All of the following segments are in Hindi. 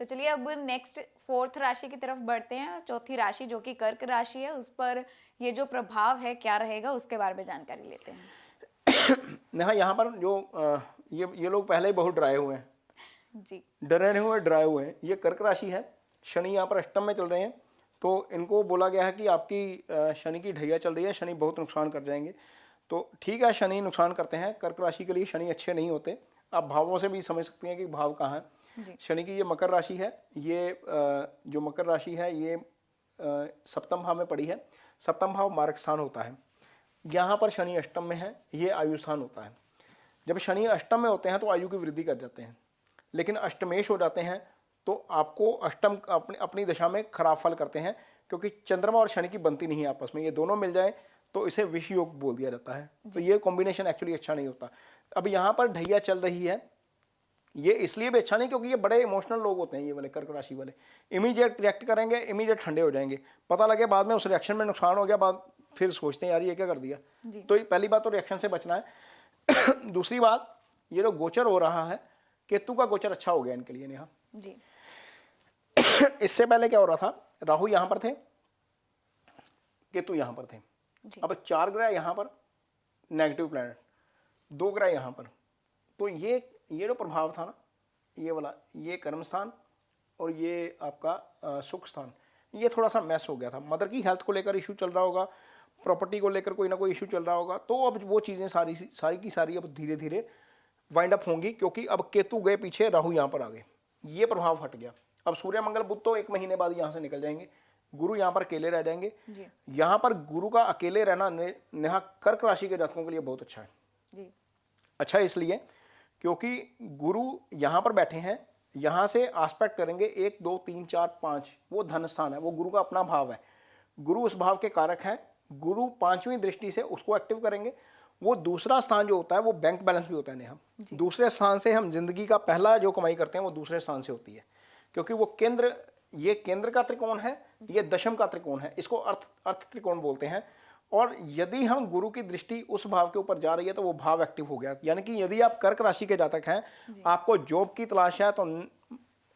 तो चलिए अब नेक्स्ट फोर्थ राशि की तरफ बढ़ते हैं, और चौथी राशि जो कि कर्क राशि है, उस पर ये जो प्रभाव है क्या रहेगा उसके बारे में जानकारी लेते हैं। नेहा, यहाँ पर जो ये लोग पहले ही बहुत डराए हुए हैं, जी डराए हुए हैं। ये कर्क राशि है, शनि यहाँ पर अष्टम में चल रहे हैं, तो इनको बोला गया है कि आपकी शनि की ढैया चल रही है, शनि बहुत नुकसान कर जाएंगे। तो ठीक है, शनि नुकसान करते हैं, कर्क राशि के लिए शनि अच्छे नहीं होते। आप भावों से भी समझ सकते हैं कि भाव कहाँ है। शनि की ये मकर राशि है, ये जो मकर राशि है ये सप्तम भाव में पड़ी है। सप्तम भाव मार्ग स्थान होता है, यहाँ पर शनि अष्टम में है, ये आयु स्थान होता है। जब शनि अष्टम में होते हैं तो आयु की वृद्धि कर जाते हैं, लेकिन अष्टमेश हो जाते हैं तो आपको अष्टम अपनी दशा में खराब फल करते हैं, क्योंकि चंद्रमा और शनि की बनती नहीं है आपस में। ये दोनों मिल जाए तो इसे विष योग बोल दिया जाता है। तो ये कॉम्बिनेशन एक्चुअली अच्छा नहीं होता। अब यहाँ पर ढैया चल रही है, ये इसलिए भी अच्छा नहीं क्योंकि ये बड़े इमोशनल लोग होते हैं, ये वाले कर्क राशि वाले। इमीडिएट रिएक्ट करेंगे, इमीडिएट ठंडे हो जाएंगे, पता लगे बाद में उस रिएक्शन में नुकसान हो गया, बाद फिर सोचते हैं यार ये क्या कर दिया। तो पहली बात तो रिएक्शन से बचना है। दूसरी बात, ये जो गोचर हो रहा है, केतु का गोचर अच्छा हो गया इनके लिए नेहा जी। इससे पहले क्या हो रहा था, राहु यहां पर थे, केतु यहां पर थे। अब 4 ग्रह यहां पर नेगेटिव प्लैनेट, 2 ग्रह यहां पर। तो ये जो प्रभाव था ना, ये वाला, ये कर्म स्थान और ये आपका सुख स्थान, ये थोड़ा सा मैस हो गया था। मदर की हेल्थ को लेकर इशू चल रहा होगा, प्रॉपर्टी को लेकर कोई ना कोई इशू चल रहा होगा। तो अब वो चीज़ें सारी की सारी अब धीरे धीरे वाइंड अप होंगी, क्योंकि अब केतु गए पीछे, राहु यहाँ पर आ गए, ये प्रभाव हट गया। अब सूर्य मंगल बुध तो 1 महीने बाद यहाँ से निकल जाएंगे, गुरु यहाँ पर अकेले रह जाएंगे। यहाँ पर गुरु का अकेले रहना नेहा कर्क राशि के जातकों के लिए बहुत अच्छा है। जी। अच्छा इसलिए क्योंकि गुरु यहाँ पर बैठे हैं, यहाँ से आस्पेक्ट करेंगे 1 2 3 4 5, वो धन स्थान है, वो गुरु का अपना भाव है, गुरु उस भाव के कारक हैं। गुरु 5वीं दृष्टि से उसको एक्टिव करेंगे। वो दूसरा स्थान जो होता है वो बैंक बैलेंस भी होता है नेहा। दूसरे स्थान से हम जिंदगी का पहला जो कमाई करते हैं वो दूसरे स्थान से होती है, क्योंकि वो केंद्र, ये केंद्र का त्रिकोण है, ये दशम का त्रिकोण है, इसको अर्थ त्रिकोण बोलते हैं। और यदि हम गुरु की दृष्टि उस भाव के ऊपर जा रही है तो वो भाव एक्टिव हो गया। यानी कि यदि आप कर्क राशि के जातक हैं, आपको जॉब की तलाश है, तो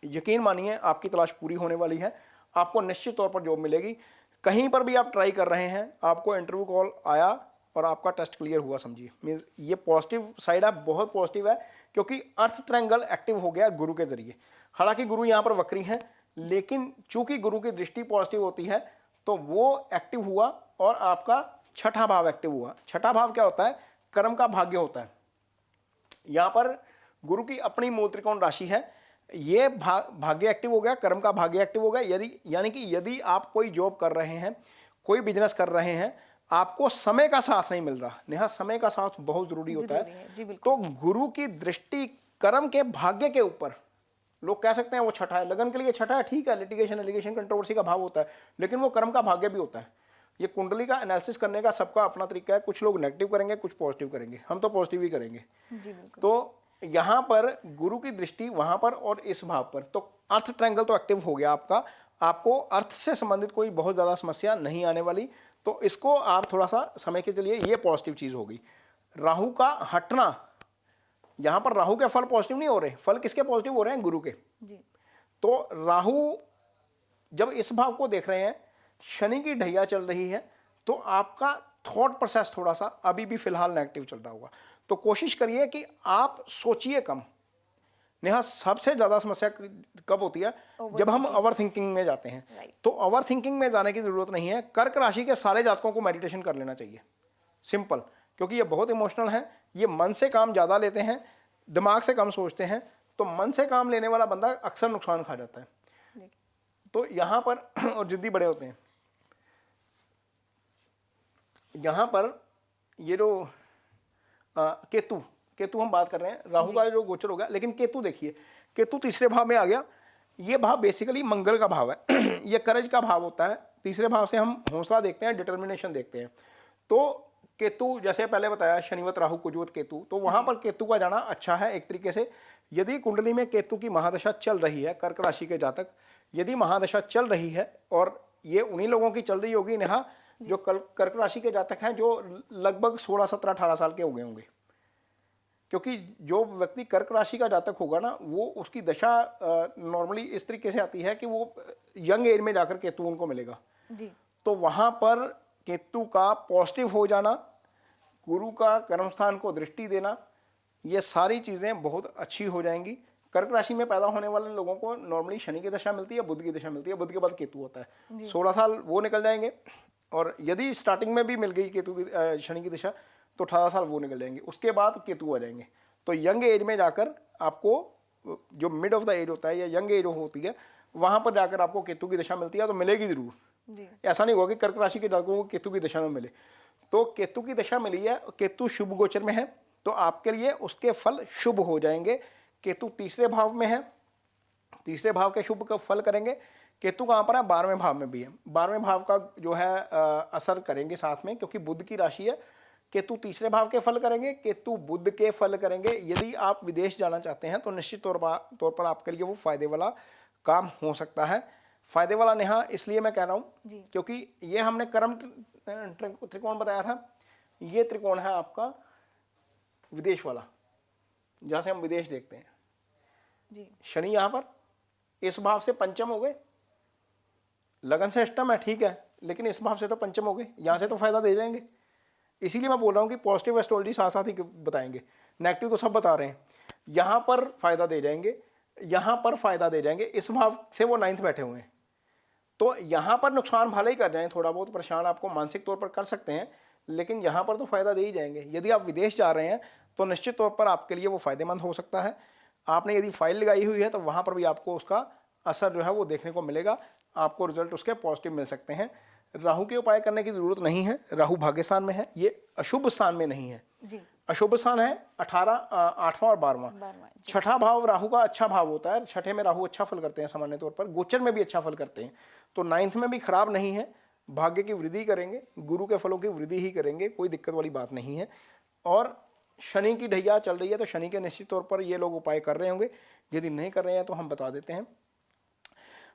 यकीन मानिए आपकी तलाश पूरी होने वाली है, आपको निश्चित तौर पर जॉब मिलेगी। कहीं पर भी आप ट्राई कर रहे हैं, आपको इंटरव्यू कॉल आया और आपका टेस्ट क्लियर हुआ, समझिए मीन्स ये पॉजिटिव साइड है, बहुत पॉजिटिव है, क्योंकि अर्थ ट्रायंगल एक्टिव हो गया गुरु के जरिए। हालांकि गुरु यहाँ पर वक्री हैं, लेकिन चूंकि गुरु की दृष्टि पॉजिटिव होती है तो वो एक्टिव हुआ और आपका छठा भाव एक्टिव हुआ। छठा भाव क्या होता है, कर्म का भाग्य होता है। यहाँ पर गुरु की अपनी मूल त्रिकोण राशि है, ये भाग्य एक्टिव हो गया, कर्म का भाग्य एक्टिव हो गया। यानी कि यदि आप कोई जॉब कर रहे हैं, कोई बिजनेस कर रहे हैं, आपको समय का साथ नहीं मिल रहा, नेहा समय का साथ बहुत जरूरी होता है। तो गुरु की दृष्टि कर्म के भाग्य के ऊपर, लोग कह सकते हैं वो छठा है, लगन के लिए छठा है, ठीक है, लिटिगेशन एलिगेशन कंट्रोवर्सी का भाव होता है, लेकिन वो कर्म का भाग्य भी होता है। ये कुंडली का एनालिसिस करने का सबका अपना तरीका है, कुछ लोग नेगेटिव करेंगे, कुछ पॉजिटिव करेंगे, हम तो पॉजिटिव ही करेंगे। तो यहाँ पर गुरु की दृष्टि वहां पर और इस भाव पर, तो अर्थ ट्रायंगल तो एक्टिव हो गया आपका, आपको अर्थ से संबंधित कोई बहुत ज्यादा समस्या नहीं आने वाली। तो इसको आप थोड़ा सा समय के चलिए, ये पॉजिटिव चीज होगी। राहु का हटना, यहां पर राहु के फल पॉजिटिव नहीं हो रहे, फल किसके पॉजिटिव हो रहे हैं, गुरु के। तो राहु जब इस भाव को देख रहे हैं, शनि की ढैया चल रही है, तो आपका थॉट प्रोसेस थोड़ा सा अभी भी फिलहाल नेगेटिव चल रहा होगा। तो कोशिश करिए कि आप सोचिए कम। नेहा, सबसे ज्यादा समस्या कब होती है, जब हम ओवर थिंकिंग में जाते हैं। तो ओवर थिंकिंग में जाने की जरूरत नहीं है। कर्क राशि के सारे जातकों को मेडिटेशन कर लेना चाहिए, सिंपल, क्योंकि ये बहुत इमोशनल है, ये मन से काम ज्यादा लेते हैं, दिमाग से कम सोचते हैं। तो मन से काम लेने वाला बंदा अक्सर नुकसान खा जाता है। तो यहां पर और जिद्दी बड़े होते हैं। यहां पर ये जो केतु हम बात कर रहे हैं, राहु का जो गोचर होगा, लेकिन केतु देखिए, केतु तीसरे भाव में आ गया। ये भाव बेसिकली मंगल का भाव है। ये करेज का भाव होता है। तीसरे भाव से हम हौसला देखते हैं, डिटर्मिनेशन देखते हैं। तो केतु, जैसे पहले बताया, शनिवत राहु कुजवत केतु, तो वहां पर केतु का जाना अच्छा है एक तरीके से। यदि कुंडली में केतु की महादशा चल रही है, कर्क राशि के जातक, यदि महादशा चल रही है, और ये उन्हीं लोगों की चल रही होगी नेहा जो कर्क राशि के जातक हैं, जो लगभग 16 17 18 साल के हो गए होंगे। क्योंकि जो व्यक्ति कर्क राशि का जातक होगा ना, वो उसकी दशा नॉर्मली इस तरीके से आती है कि वो यंग एज में जाकर केतु उनको मिलेगा। जी तो वहां पर केतु का पॉजिटिव हो जाना, गुरु का कर्म स्थान को दृष्टि देना, ये सारी चीज़ें बहुत अच्छी हो जाएंगी। कर्क राशि में पैदा होने वाले लोगों को नॉर्मली शनि की दशा मिलती है, बुध की दशा मिलती है, बुध के बाद केतु होता है। 16 साल वो निकल जाएंगे, और यदि स्टार्टिंग में भी मिल गई केतु की शनि की दशा तो 18 साल वो निकल जाएंगे, उसके बाद केतु आ जाएंगे। तो यंग एज में जाकर आपको, जो मिड ऑफ द एज होता है या यंग एज होती है, वहां पर जाकर आपको केतु की दशा मिलती है, तो मिलेगी जरूर। जी ऐसा नहीं होगा कि कर्क राशि के जातकों को केतु की दशा में मिले। तो केतु की दशा मिली है, केतु शुभ गोचर में है, तो आपके लिए उसके फल शुभ हो जाएंगे। केतु तीसरे भाव में है, तीसरे भाव के शुभ का फल करेंगे। केतु कहाँ पर है? 12वें भाव में भी है। 12वें भाव का जो है असर करेंगे साथ में, क्योंकि बुध की राशि है। केतु तीसरे भाव के फल करेंगे, केतु बुध के फल करेंगे। यदि आप विदेश जाना चाहते हैं तो निश्चित तौर पर आपके लिए वो फायदे वाला काम हो सकता है। फायदे वाला नेहा इसलिए मैं कह रहा हूँ क्योंकि ये हमने कर्म त्रिकोण बताया था, ये त्रिकोण है आपका विदेश वाला, जहां से हम विदेश देखते हैं। जी शनि यहां पर इस भाव से पंचम हो गए, लगन से अष्टम है ठीक है, लेकिन इस भाव से तो पंचम हो गए, यहां से तो फायदा दे जाएंगे। इसीलिए मैं बोल रहा हूं कि पॉजिटिव एस्ट्रोलॉजी साथ साथ ही बताएंगे, नेगेटिव तो सब बता रहे हैं। यहां पर फायदा दे जाएंगे, यहां पर फायदा दे जाएंगे। इस भाव से वो 9th बैठे हुए हैं, तो यहां पर नुकसान भले ही कर जाएं, थोड़ा बहुत परेशान आपको मानसिक तौर पर कर सकते हैं, लेकिन यहां पर तो फायदा दे ही जाएंगे। यदि आप विदेश जा रहे हैं तो निश्चित तौर पर आपके लिए वो फायदेमंद हो सकता है। आपने यदि फाइल लगाई हुई है तो वहां पर भी आपको उसका असर जो है वो देखने को मिलेगा, आपको रिजल्ट उसके पॉजिटिव मिल सकते हैं। राहु के उपाय करने की जरूरत नहीं है, राहु भाग्य स्थान में है, ये अशुभ स्थान में नहीं है। जी अशुभ स्थान है 8वां और 12वां। 12वां, जी। छठा भाव राहु का अच्छा भाव होता है, छठे में राहु अच्छा फल करते हैं, सामान्य तौर पर गोचर में भी अच्छा फल करते हैं। तो 9th में भी खराब नहीं है, भाग्य की वृद्धि करेंगे, गुरु के फलों की वृद्धि ही करेंगे, कोई दिक्कत वाली बात नहीं है। और शनि की ढैया चल रही है, तो शनि के निश्चित तौर पर ये लोग उपाय कर रहे होंगे। यदि नहीं कर रहे हैं तो हम बता देते हैं।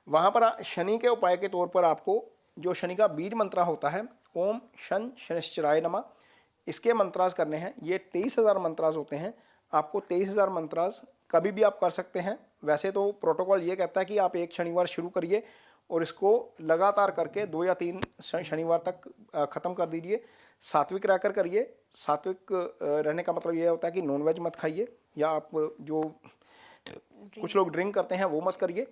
वहां पर शनि के उपाय के तौर पर आपको जो शनि का बीज मंत्र होता है, ओम शन शनिश्चराय नमः, इसके मंत्रास करने हैं। ये 23,000 मंत्रास होते हैं। आपको 23,000 मंत्रास कभी भी आप कर सकते हैं। वैसे तो प्रोटोकॉल ये कहता है कि आप एक शनिवार शुरू करिए और इसको लगातार करके 2 या 3 शनिवार तक ख़त्म कर दीजिए। सात्विक रहकर करिए। सात्विक रहने का मतलब ये होता है कि नॉनवेज मत खाइए, या आप जो कुछ लोग ड्रिंक करते हैं वो मत करिए,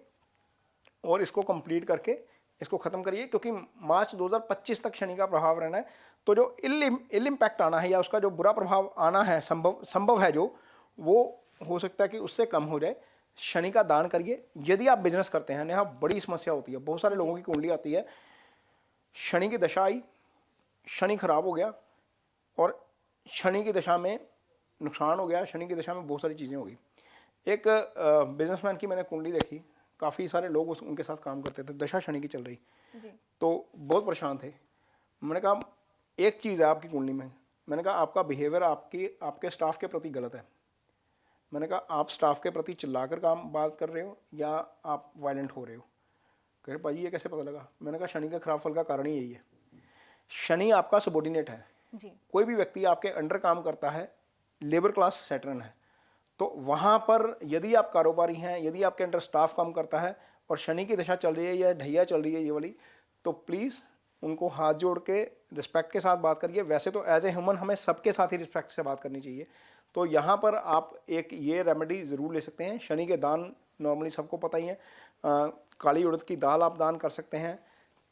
और इसको कंप्लीट करके इसको ख़त्म करिए, क्योंकि मार्च 2025 तक शनि का प्रभाव रहना है। तो जो इल इम्पैक्ट आना है या उसका जो बुरा प्रभाव आना है, संभव है जो, वो हो सकता है कि उससे कम हो जाए। शनि का दान करिए। यदि आप बिजनेस करते हैं, यहाँ बड़ी समस्या होती है, बहुत सारे लोगों की कुंडली आती है, शनि की दशा आई, शनि खराब हो गया और शनि की दशा में नुकसान हो गया, शनि की दशा में बहुत सारी चीज़ें हो गई। एक बिजनेसमैन की मैंने कुंडली देखी, काफ़ी सारे लोग उनके साथ काम करते थे, दशा शनि की चल रही, तो बहुत परेशान थे। मैंने कहा एक चीज़ है आपकी कुंडली में, मैंने कहा आपका बिहेवियर आपके स्टाफ के प्रति गलत है। मैंने कहा आप स्टाफ के प्रति चिल्लाकर बात कर रहे हो या आप वायलेंट हो रहे हो? कह रहे भाजी ये कैसे पता लगा? मैंने कहा शनि के खराब फल का कारण ही यही है। शनि आपका सबॉर्डिनेट है जी। कोई भी व्यक्ति आपके अंडर काम करता है, लेबर क्लास सैटर्न है, तो वहाँ पर यदि आप कारोबारी हैं, यदि आपके अंडर स्टाफ काम करता है और शनि की दशा चल रही है या ढैया चल रही है ये वाली, तो प्लीज़ उनको हाथ जोड़ के रिस्पेक्ट के साथ बात करिए। वैसे तो एज ए ह्यूमन हमें सबके साथ ही रिस्पेक्ट से बात करनी चाहिए। तो यहाँ पर आप एक ये रेमेडी ज़रूर ले सकते हैं। शनि के दान नॉर्मली सबको पता ही है, काली उड़द की दाल आप दान कर सकते हैं,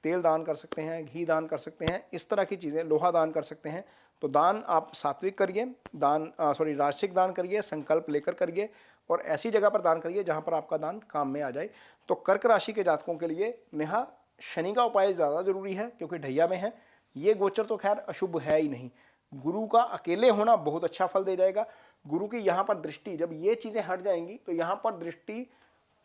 तेल दान कर सकते हैं, घी दान कर सकते हैं, इस तरह की चीज़ें, लोहा दान कर सकते हैं। तो दान आप सात्विक करिए, राजसिक दान करिए, संकल्प लेकर करिए, और ऐसी जगह पर दान करिए जहाँ पर आपका दान काम में आ जाए। तो कर्क राशि के जातकों के लिए नेहा शनि का उपाय ज़्यादा जरूरी है, क्योंकि ढैया में है। ये गोचर तो खैर अशुभ है ही नहीं। गुरु का अकेले होना बहुत अच्छा फल दे जाएगा। गुरु की यहाँ पर दृष्टि, जब ये चीज़ें हट जाएंगी तो यहाँ पर दृष्टि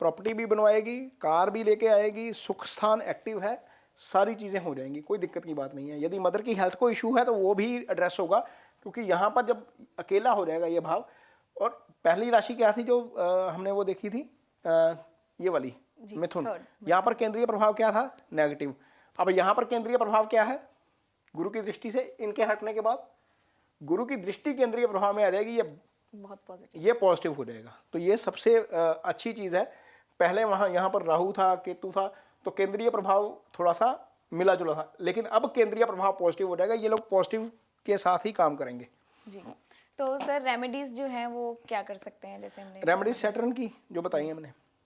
प्रॉपर्टी भी बनवाएगी, कार भी लेके आएगी, सुख स्थान एक्टिव है, सारी चीज़ें हो जाएंगी, कोई दिक्कत की बात नहीं है। यदि मदर की हेल्थ को इशू है तो वो भी एड्रेस होगा, क्योंकि यहाँ पर जब अकेला हो जाएगा ये भाव। और पहली राशि क्या थी जो हमने वो देखी थी, ये वाली मिथुन, यहाँ पर केंद्रीय प्रभाव क्या था? नेगेटिव। अब यहाँ पर केंद्रीय प्रभाव क्या है? गुरु की दृष्टि से इनके हटने के बाद गुरु की दृष्टि केंद्रीय प्रभाव में आ जाएगी। ये बहुत पॉजिटिव। ये पॉजिटिव हो जाएगा। तो ये सबसे अच्छी चीज़ है। पहले वहाँ यहाँ पर राहु था, केतु था, तो केंद्रीय प्रभाव थोड़ा सा मिला जुला था, लेकिन अब केंद्रीय प्रभाव पॉजिटिव हो जाएगा। ये लोग पॉजिटिव के साथ ही काम करेंगे। जी, तो सर रेमेडीज जो हैं वो क्या कर सकते हैं, जैसे हमने रेमेडीज सैटर्न की जो बताई है मैंने,